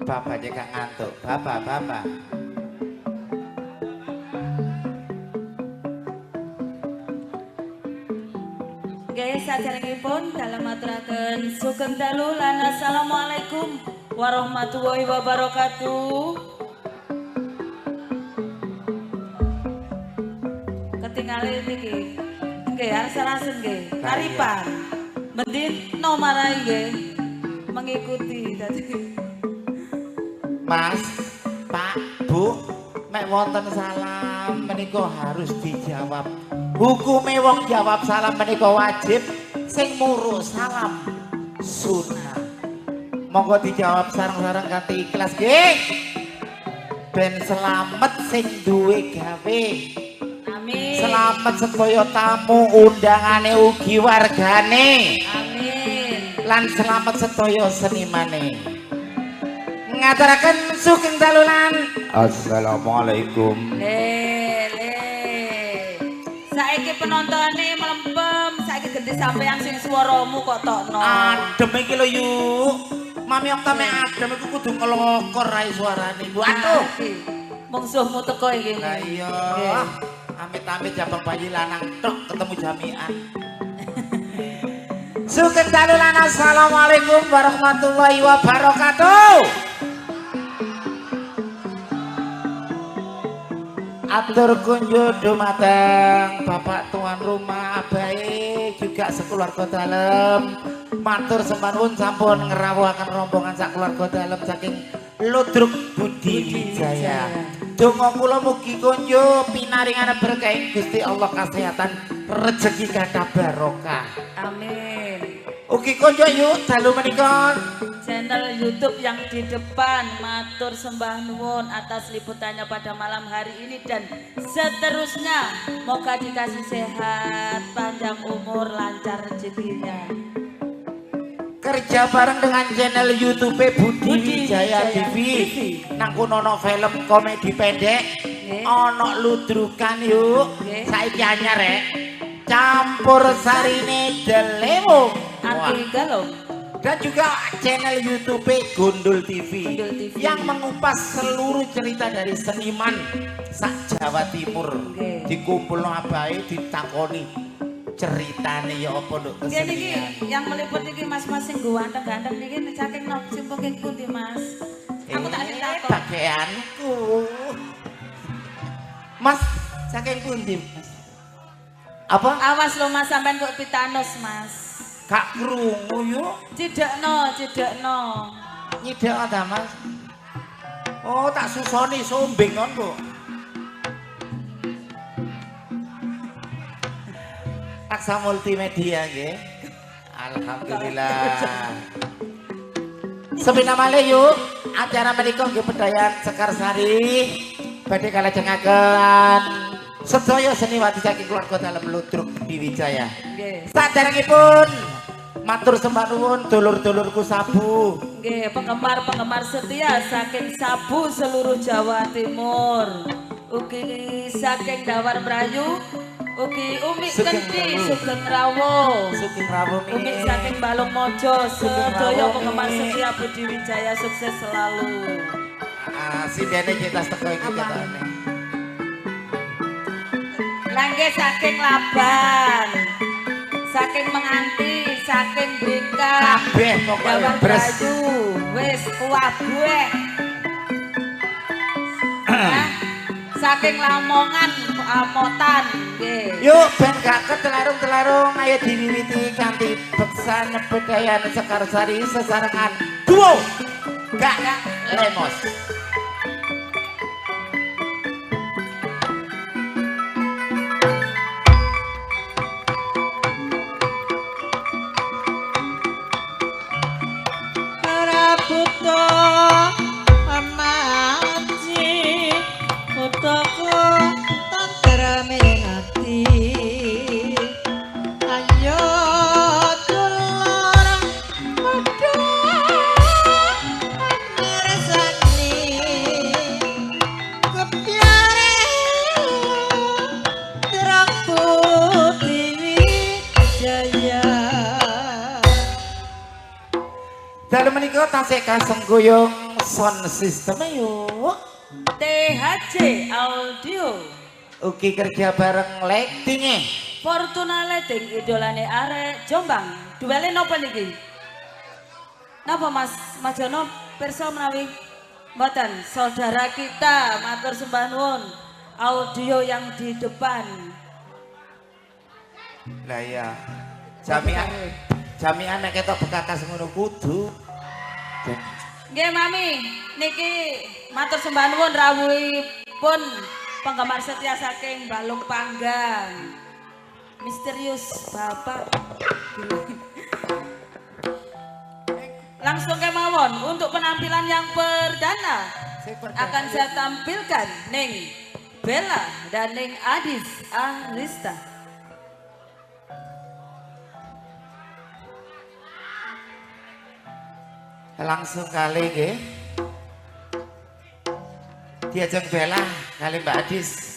Bapak juga ngantuk. Bapak. Guys, sajarengipun dalam aturaken sugeng dalu lan assalamualaikum warahmatullahi wabarakatuh. Ketinggalan niki. Nggih, arep-arasen nggih. Karipan. Mendin nomarai nggih. Mengikuti tadi. Mas, Pak, Bu, mek wonten salam menika harus dijawab. Hukume wong jawab salam menika wajib, sing muru salam sunnah. Monggo dijawab sareng-sareng kanthi ikhlas nggih. Ben selamat sing duwe gawe. Amin. Selamat sedaya tamu undangane ugi wargane. Amin. Lan selamat sedaya senimane. Ngaturaken sugeng dalulan. Assalamualaikum. Saiki penontone melempem, saiki ganti sampean sing swaramu kok tokno. Adem iki lho yuk. Mami Okta mek adem iku kudu ngelokor ae suarane. Bu atuh. Mungsuhmu teko iki. Lah iya. Amit-amit jabang bayi lanang tok ketemu jami'an. Sugeng dalulan. Assalamualaikum warahmatullahi wabarakatuh. Atur kunjung dumateng Bapak tuan rumah abahe juga sekeluarga dalem. Matur sembahun sampun ngerawuhaken rombongan sakeluarga dalem saking Ludruk Budi Wijaya. Donga kula mugi kunjung pinaringan berkah Gusti Allah kesehatan rezeki kathah barokah. Amin. Ugi kunjung yuk dalu menika Channel YouTube yang di depan matur sembah nuwun atas liputannya pada malam hari ini dan seterusnya. Moga dikasih sehat, panjang umur, lancar rezekinya. Kerja bareng dengan channel YouTube Budi Wijaya TV. Nang kono ono film komedi pendek, ono ludrukan yuk. Saiki anyar rek. Campur sarine delemo. Anti galau. Dan juga channel YouTube Gundul TV, yang mengupas seluruh cerita dari seniman sak Jawa Timur. Dikumpul no abahe ditakoni ceritane ya apa nduk kesenian. Yang meliput iki mas-mas sing ganteng-ganteng niki saking nop simpung pundi Mas? Aku tak ditakon. Bagianku. Mas, saking pundi Mas? Apa? Awas lo Mas sampean kok pitanos Mas. Kak krungu yuk. Cidekno. Nyidek ta Mas? Oh, tak susoni sombeng kon kok. Aksa multimedia nggih. Alhamdulillah. Sepina malih yuk. Acara menika nggih Pedayaan Sekarsari badhe kalajengaken sedaya seniwati saking keluarga dalem Ludruk Budi Wijaya. Nggih. Saderengipun matur sembah nuwun dulur-dulurku sabu. Nggih, penggemar-penggemar setia saking sabu seluruh Jawa Timur. Ugi saking Dawar Merayu, ugi Umi Kenti Sugeng Rawo. Umi saking Balung Mojo, sedaya penggemar setia Budi Wijaya sukses selalu. Sindene kita teko iki katane. Langge saking Laban. Saking Menganti, saking Bringka, kabeh pokoke bres. Wis kuwabuh. Saking Lamongan, Amotan nggih. Yuk ben gak ketelarung-telarung ayo diwiwiti kanthi beksan Pedayaan Sekarsari sesarengan duo gak lemos. dalu menika tasih kasenggoyong sound system yuk. THC Audio. Ugi kerja bareng lighting-e. Fortuna Lighting idolane arek Jombang. Duele napa niki? Napa Mas Majono pirsa menawi mboten saudara kita matur sembah nuwun audio yang di depan. Lah iya. Jamian nek ketok bekakas ngono kudu. Nggih Mami, niki matur sembah nuwun rawuhipun penggemar setia saking Balung Panggang. Misterius Bapak. Langsung kemawon untuk penampilan yang perdana akan saya tampilkan Ning Bella dan Ning Adis Arista. Langsung kali nggih. Diajeng Bella kali Mbak Adis.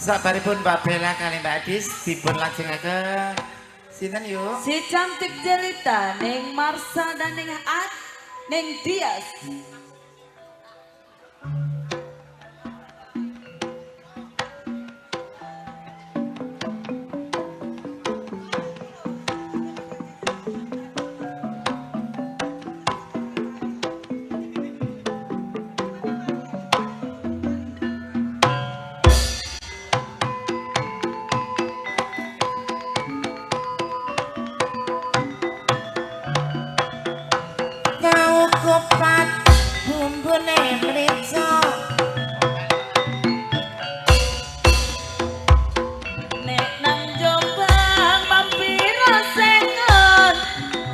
Sabaripun Mbak Bella kali Mbak Adis dipun lajengaken sinten yuk? Si cantik jelita Ning Marsha dan Ning Dias. Kupat bumbune mrica Nek nang Jombang mampira sengon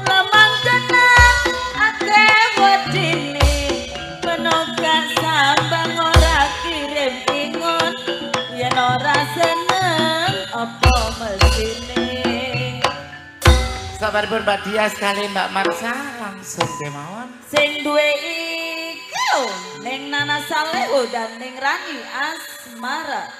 lemang jeneng akeh wedine penoga sambang ora kirim ingon yen ora seneng apa mesine. Sabaripun Mbak Dias kali Mbak Marsha langsung kemawon. Sing duwe iku Ning Nana Saleho dan Ning Rani Asmara.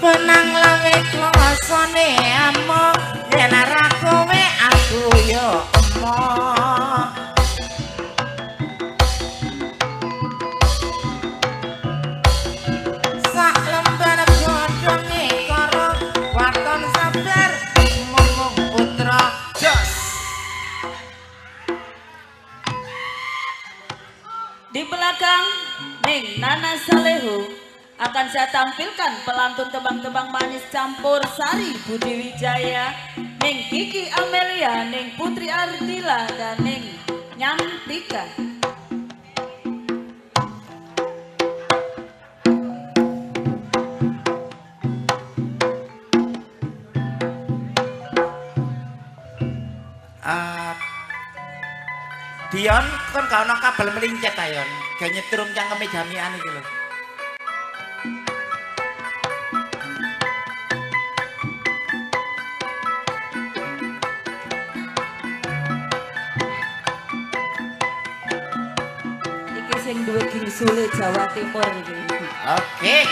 Benang lawe klosone amo yen ora kowe aku yo emo. Sak lembar godhonge karo waton sabar momong putra jos. Di belakang Ning Nana Saleho akan saya tampilkan pelantun tebang-tebang manis campur sari Budi Wijaya, Ning Kiki Amelia, Ning Putri Ardila dan Ning Nyantika. Dion kon gak ono kabel melincet ta Yon. Gak nyetrum cangkeme jamian iki lho. sing duwe gingsule Jawa Timur iki. Oke.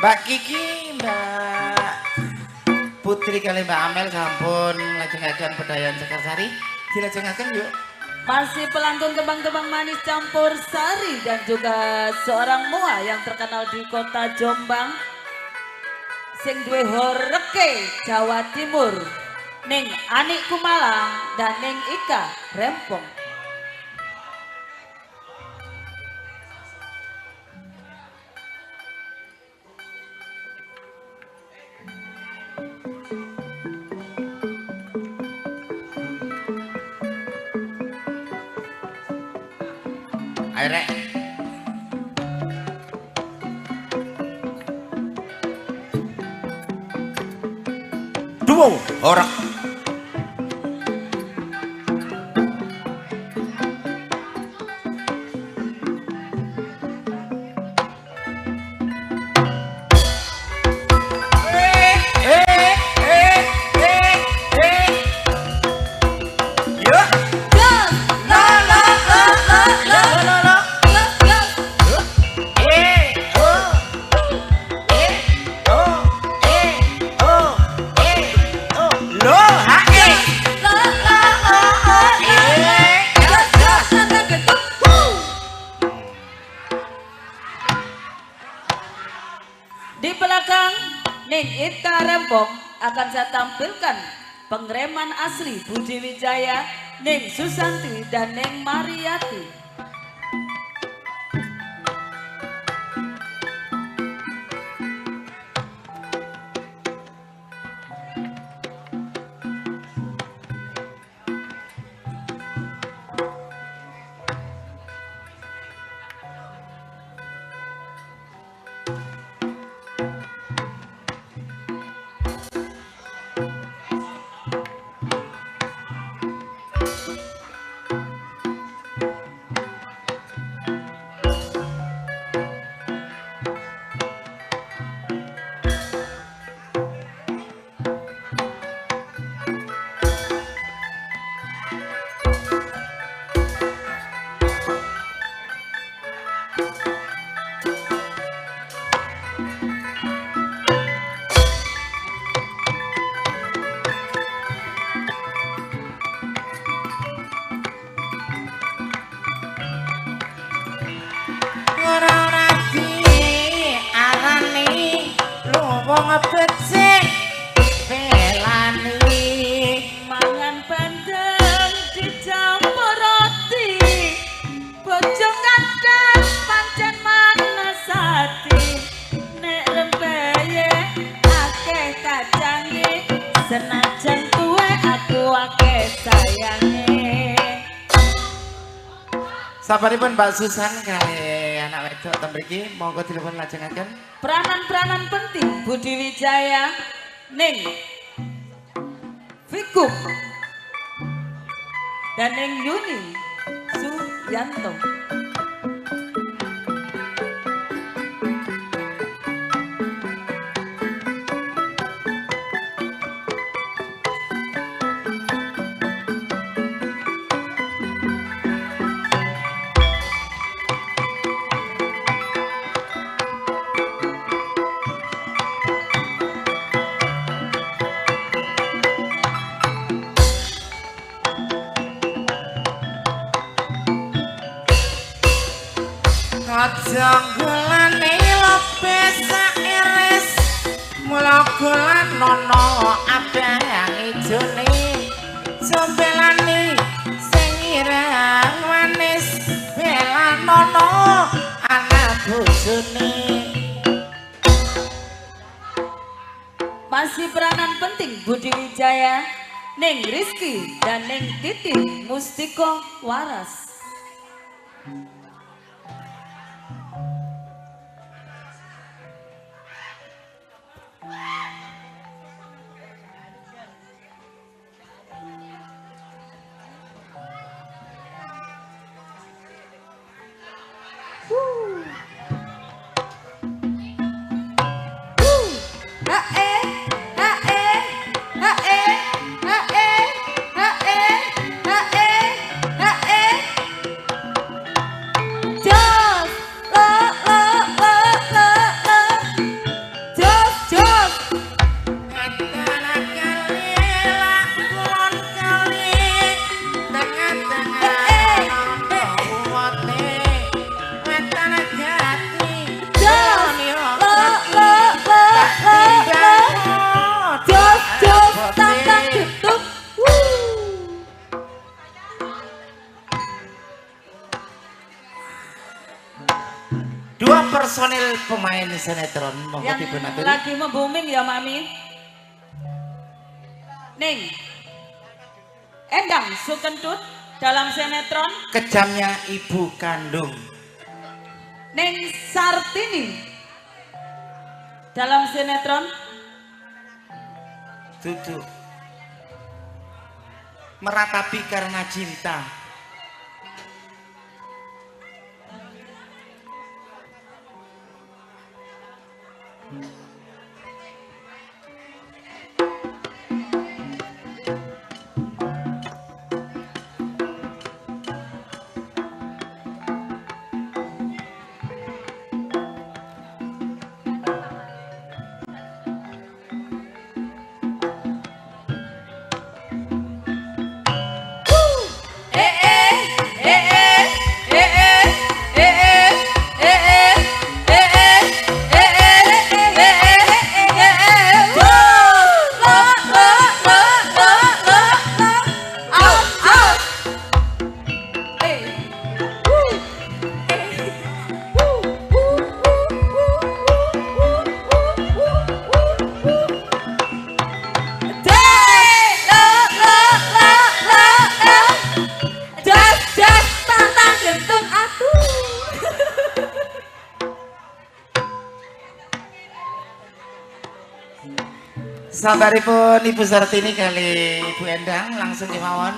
Mbak Kiki, Mbak Putri kali Mbak Amel sampun lajengaken pedayan Sekarsari. Dilajengaken yuk. Masih pelantun tembang-tembang manis campur sari dan juga seorang mua yang terkenal di kota Jombang. Sing duwe horeke Jawa Timur. Ning Anik Kumalang dan Ning Ika Rempong. Airek. Duo, ora. Di belakang Ning Ika Rempong akan saya tampilkan pengereman asli Budi Wijaya, Ning Susanti dan Ning Mariati. Becik pelani mangan bandeng dicampur roti, bojong kandang pancen manes ati, nek rembeye akeh kacange, senajan tuwe aku akeh sayange. Sabaripun Mbak Susan kali anak wedok ten mriki monggo telepon lajengaken. Peranan-peranan penting Budi Wijaya, Ning Fikuk dan Ning Yuni Suyanto. Jonggolane lope sairis mula golan nono abang ijone jombelane sing ireng bojone. Masih peranan penting Budi Wijaya, Neng Rizky dan Neng Titin Mustiko Waras. Dua personil pemain sinetron yang lagi membuming ya Mami. Neng Endang Sukentut dalam sinetron Kejamnya Ibu Kandung. Neng Sartini dalam sinetron Duduk Meratapi Karena Cinta. Sabaripun Ibu Sartini kali Ibu Endang langsung kemawon.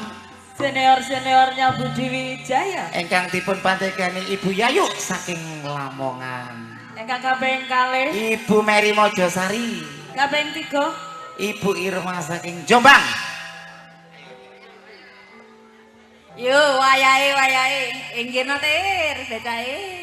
Senior-seniornya Budi Wijaya. Engkang dipun pantekani Ibu Yayu saking Lamongan. Engkang kaping kalih Ibu Mary Mojosari. kaping 3 Ibu Irma saking Jombang. Yo wayahe inggih tir becahe.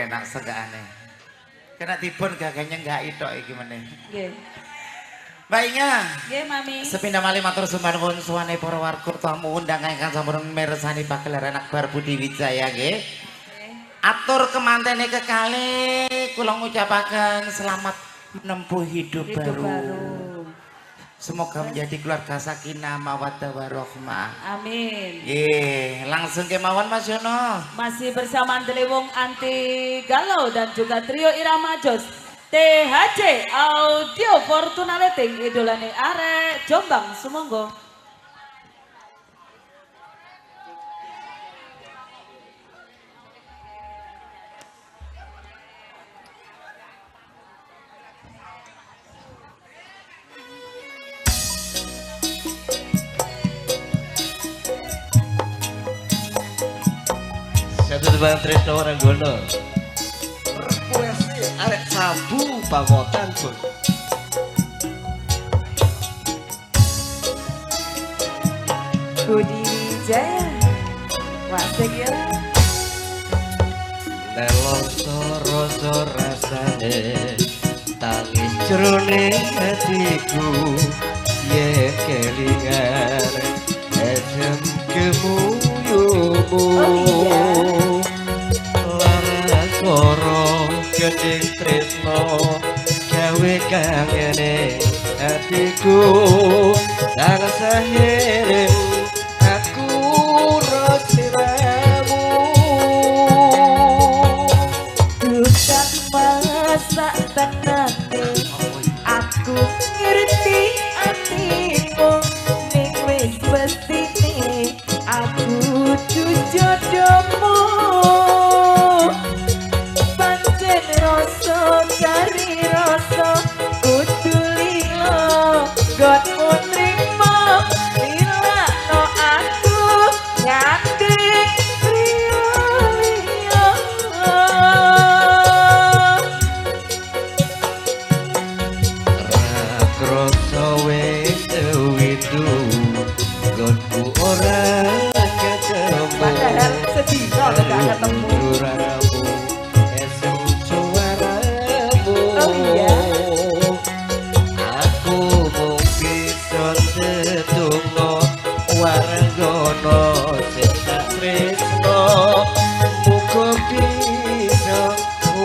Enak segane. Kena dipun gaganya enggak itok iki meneh. Nggih. Baiknya. Nggih, Mami. Sepindah malih matur sumber nuwun suwane para warga tamu undangan ingkang sampun mirsani pagelaran akbar Budi Wijaya nggih. Atur kemantene kekalih kula ngucapaken selamat menempuh hidup baru. Semoga menjadi keluarga sakinah mawaddah warahmah. Amin. Langsung kemawon Mas Yono. Masih bersama Delewung Anti Galau dan juga trio Irama Jos. THC Audio Fortuna Leting idolane arek Jombang sumangga. Satu Bang Trisno Renggono. Request arek sabu pamotan pun. Budi Wijaya wasik ya nelongso rasa rasane tangis jroning hatiku yen kelingan esem kemuyumu lara koro gedeng tresno gawe kangene hatiku tansah eling aku rasiramu bukan masa tenate aku ngerti atimu ning wis mestine aku jodohmu pancen rasa cari rasa kudu lilo godmu trimo lilakno aku nganti riyo-riyo Rakroso wis sewidu gonku ora padahal ketemu sedina lho gak ketemu Duraramu esem suaramu Oh iya. Aku mung bisa ndedonga warangana sing tak tresno muga bisa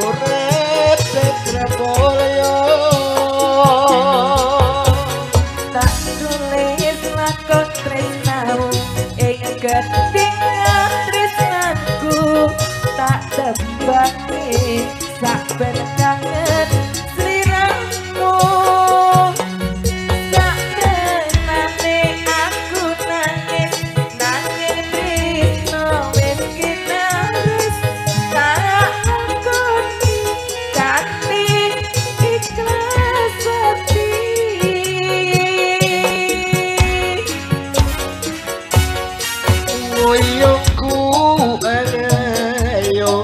urip tetrapolyo tak tulis lakon tresnamu ing gedeng tresnanku tak tebake saben kangen sliramu sak tenane aku nangis nangis tresno wis kinaris tak lakoni kanthi ikhlas hati Ngoyongku ayo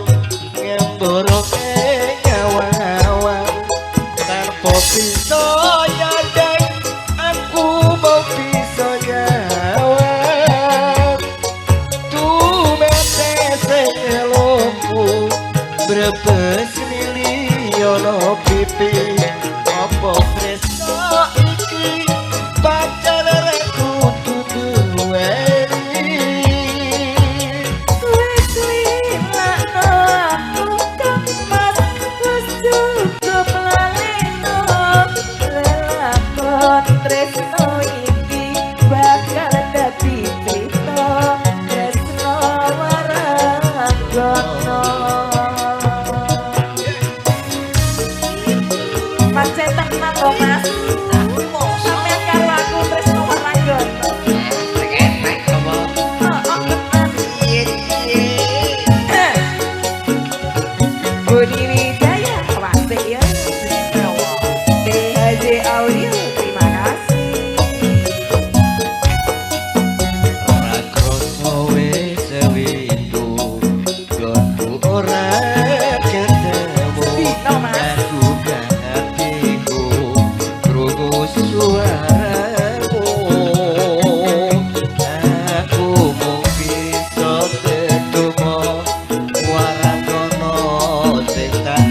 ngemborok nyawang-awang tanpa bisa nyadang aku mau bisa nyawang tumete selomku brebes miliono pipi apa tresno iki pacar aku duweni wis lilakno aku kemas wis cukup laleno lelakon tresno iki bakal dadi crita tresno waranggono pancen tenan to mas sampeyan karo aku tresno waranggono Budi Wijaya wasik ya THJ Audio terima kasih Rakroso wis sewidu gonku ora ketemu Dino, Mas. aku gak hatiku krungu suaramu aku mung bisa ndedonga warangana sing tak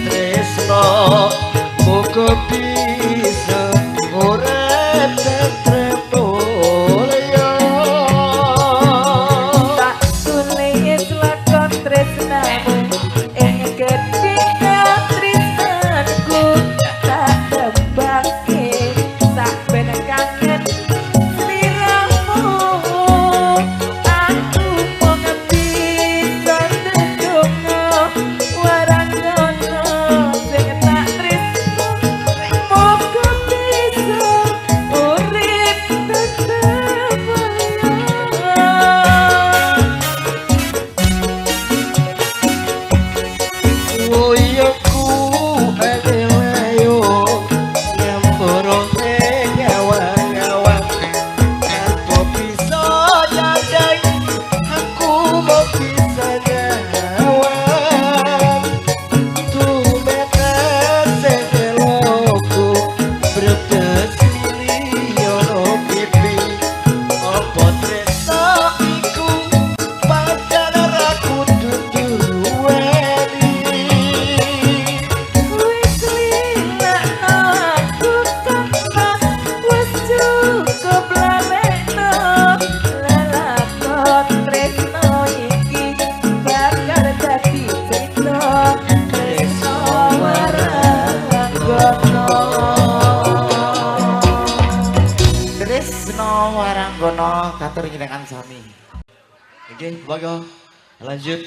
katur nginekan sami. Oke, monggo lanjut.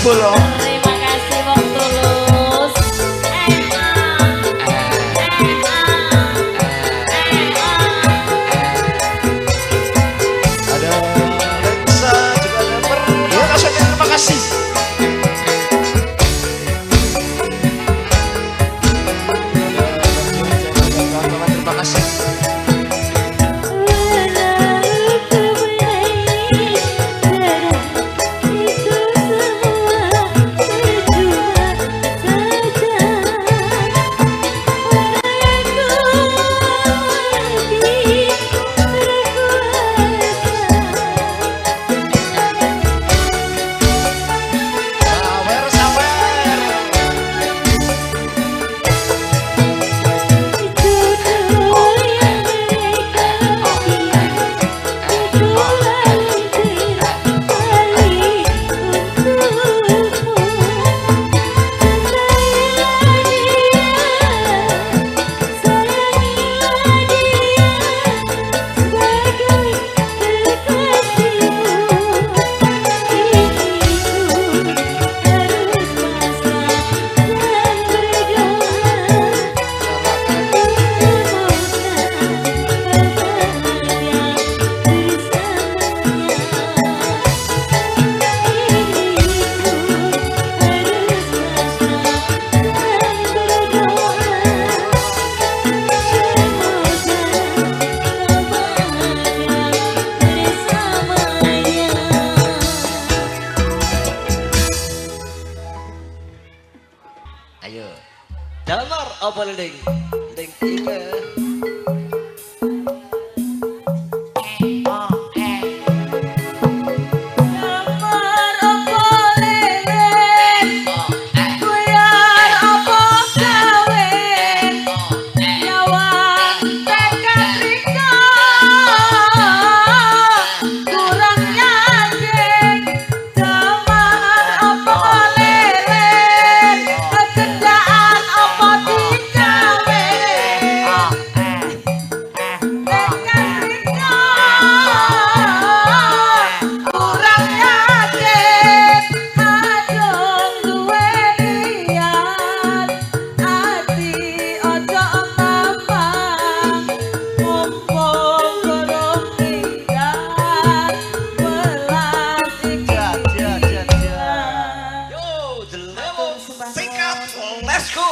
bolong. Terima kasih wong tulus. Ada Lensa, juga ada Permakasan. Terima kasih. Terima kasih. Ling? Ling iki. Nyamar apa leren, kuyar apa kawin, nyawang tekad rika, kurang yakin. Nyamar apa leren, kendaan apa digawe, tekad rika, kurang yakin. Adong duwe niat, ati ojo ngambang, mumpung gorong minggat, welas iki Yo, the level singkat. Let's go.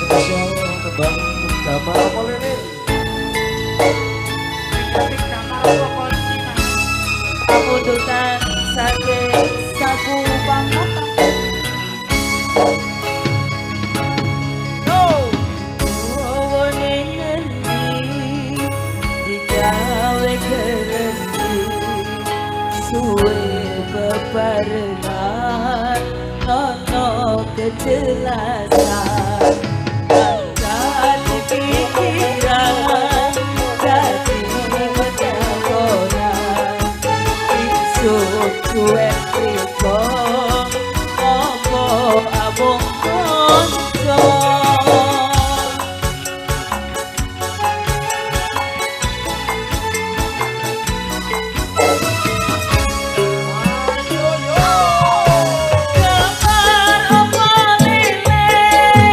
Spesial tembang Jamal apa Lilin? Pamundutan saking saku pamata. Oh, ning endi digawe kerenti, suwe bebarengan ono kejelasan. Jadi pikiran, jadi pejagoran, isuk kue tiko, opo abong konco. Gambar apa lilin,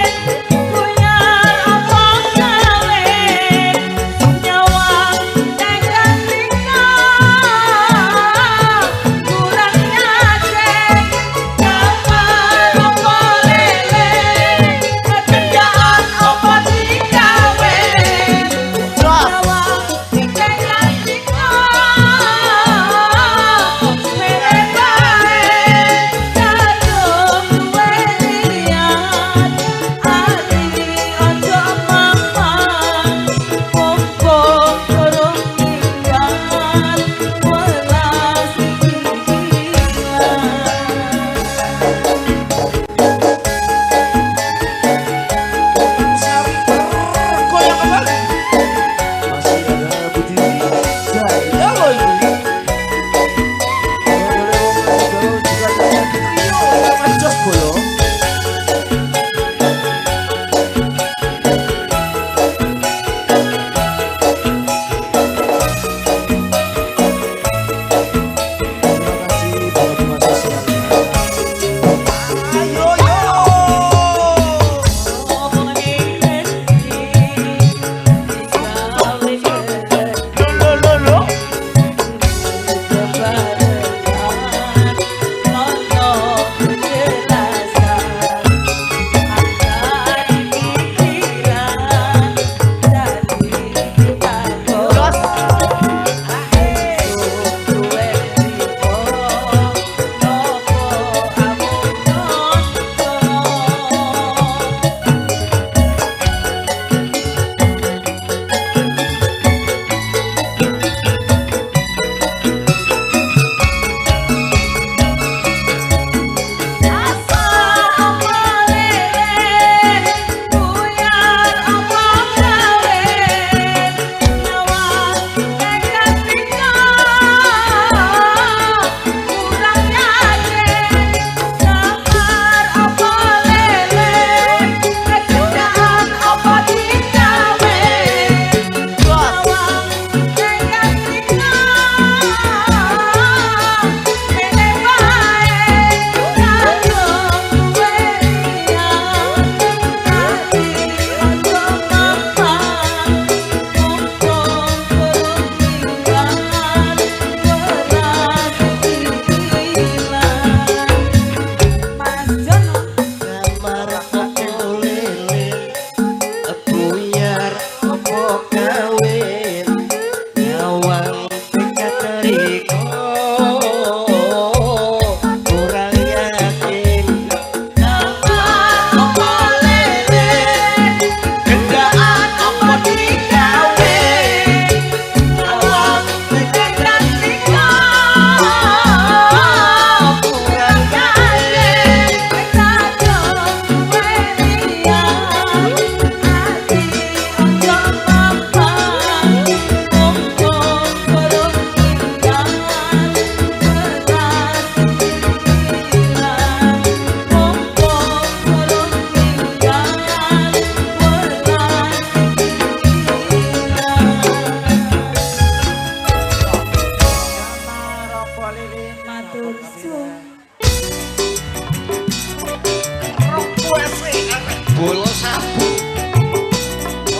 sabu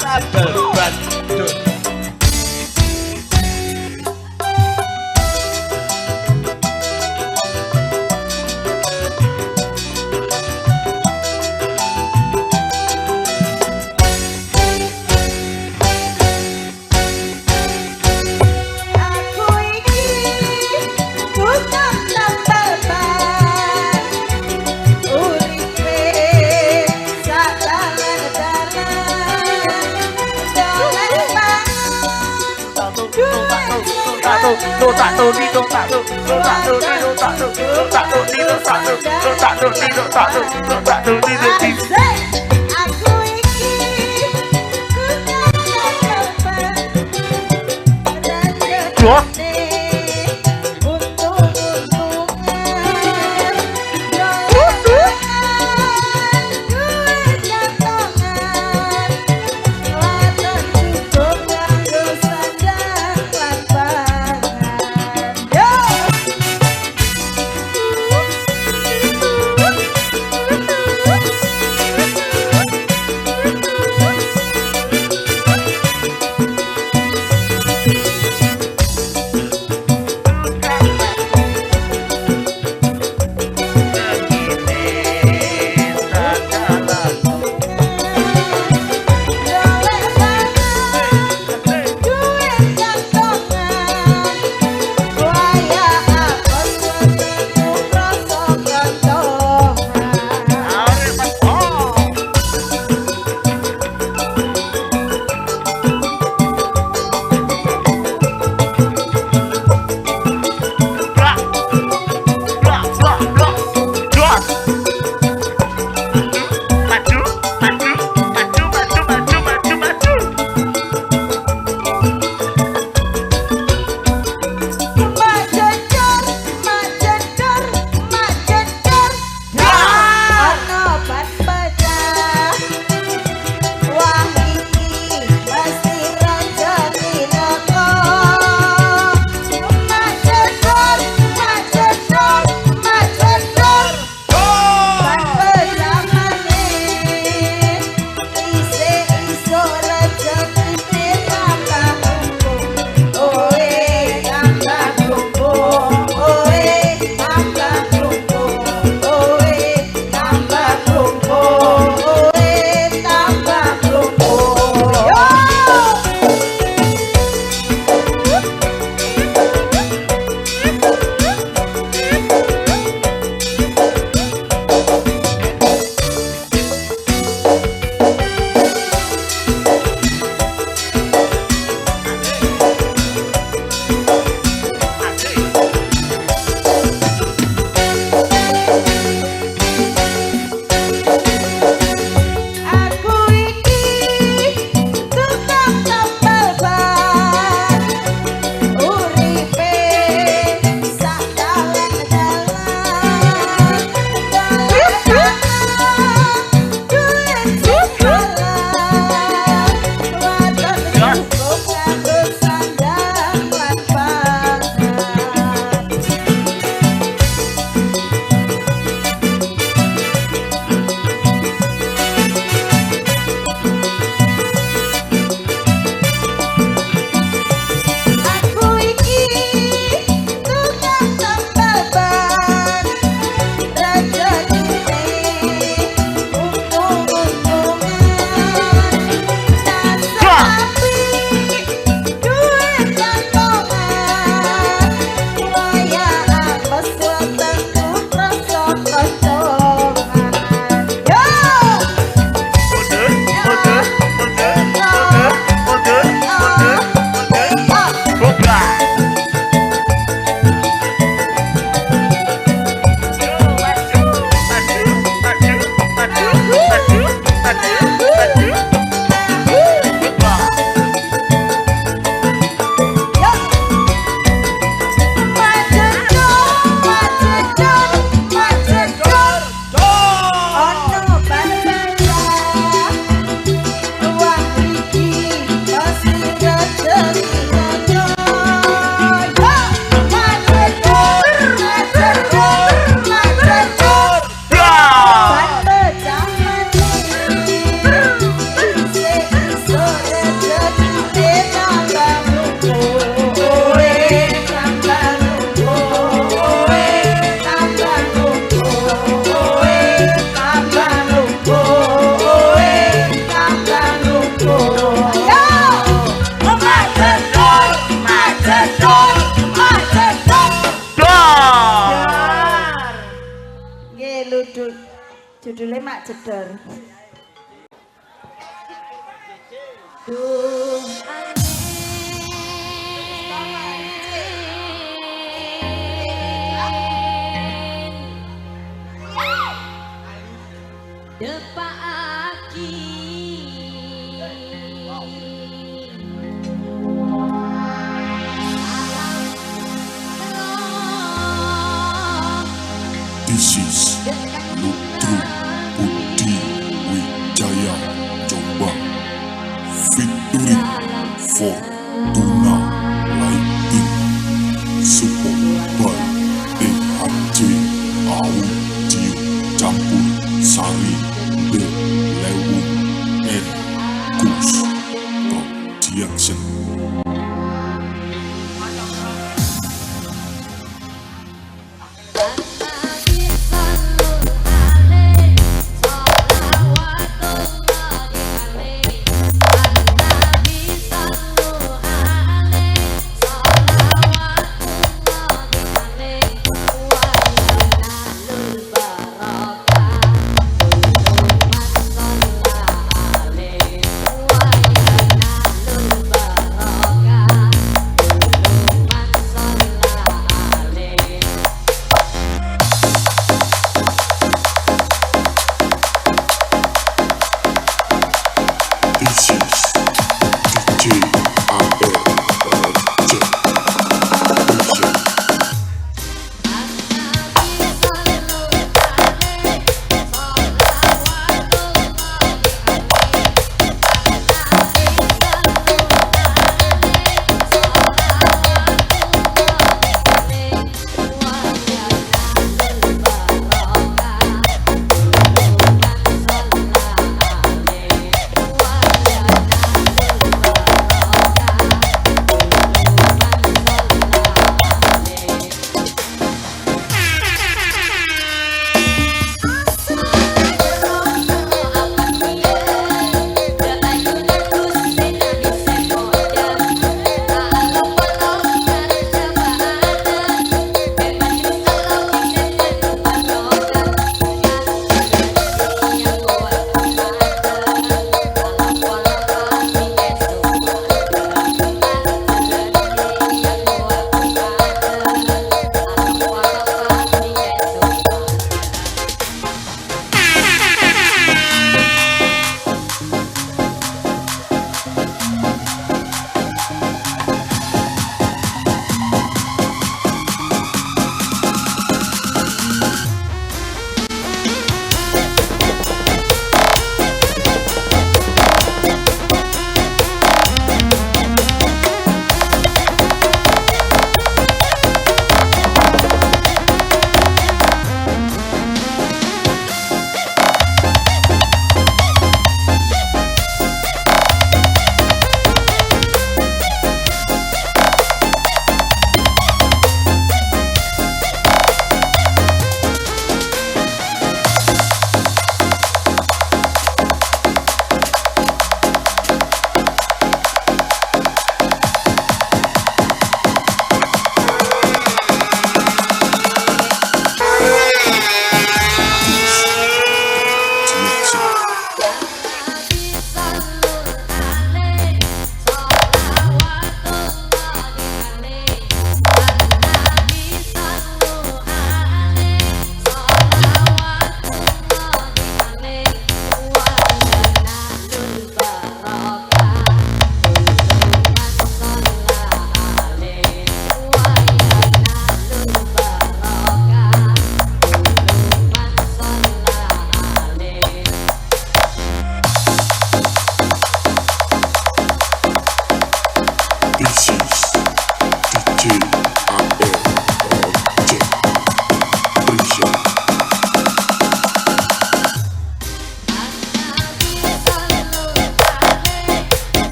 Sabel Bandung. Aku iki bukan tambahan uripe sadalan-dalan dolan Aku iki bukan tambahan Judulnya Mak Jedor. Duh, This is Lutru Budi Wijaya Jombang featuring Fortuna Lighting support by THJ Audio Campur Sari The Lewu and Kus Production. This is DJ AR Production.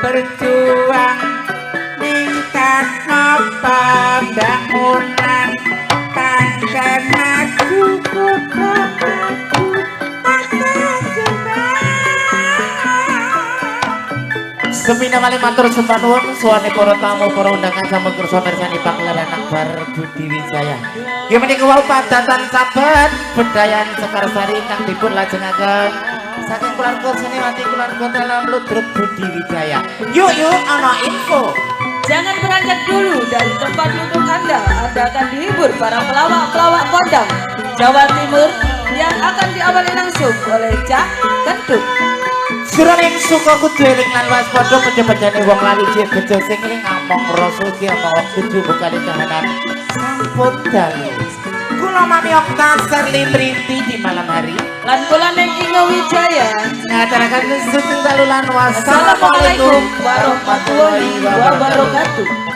berjuang ningkat napa bangunan pancen maju putra maju Semina malih matur sembah nuwun suwane para tamu para undangan sampun kersa mirsani Pagelaran Akbar Budi Wijaya. Nggih menika wau padatan saben bedayan Sekarsari kang dipun lajengaken saking keluarga seniwati keluarga dalam Ludruk Budi Wijaya. Yuk ana info. Jangan beranjak dulu dari tempat duduk Anda. Anda akan dihibur para pelawak-pelawak kondang Jawa Timur yang akan diawali langsung oleh Cak Kentut. Jroning suka kudu eling lan waspada pejabat-jane wong lali jek bejo sing ning among rasa iki apa kudu bekali kahanan sampun dalu. Kula Mami Okta Serli Mrinti di malam hari Lan kula ning Ingo Wijaya ngaturaken sugeng dalu lan Assalamualaikum warahmatullahi wabarakatuh.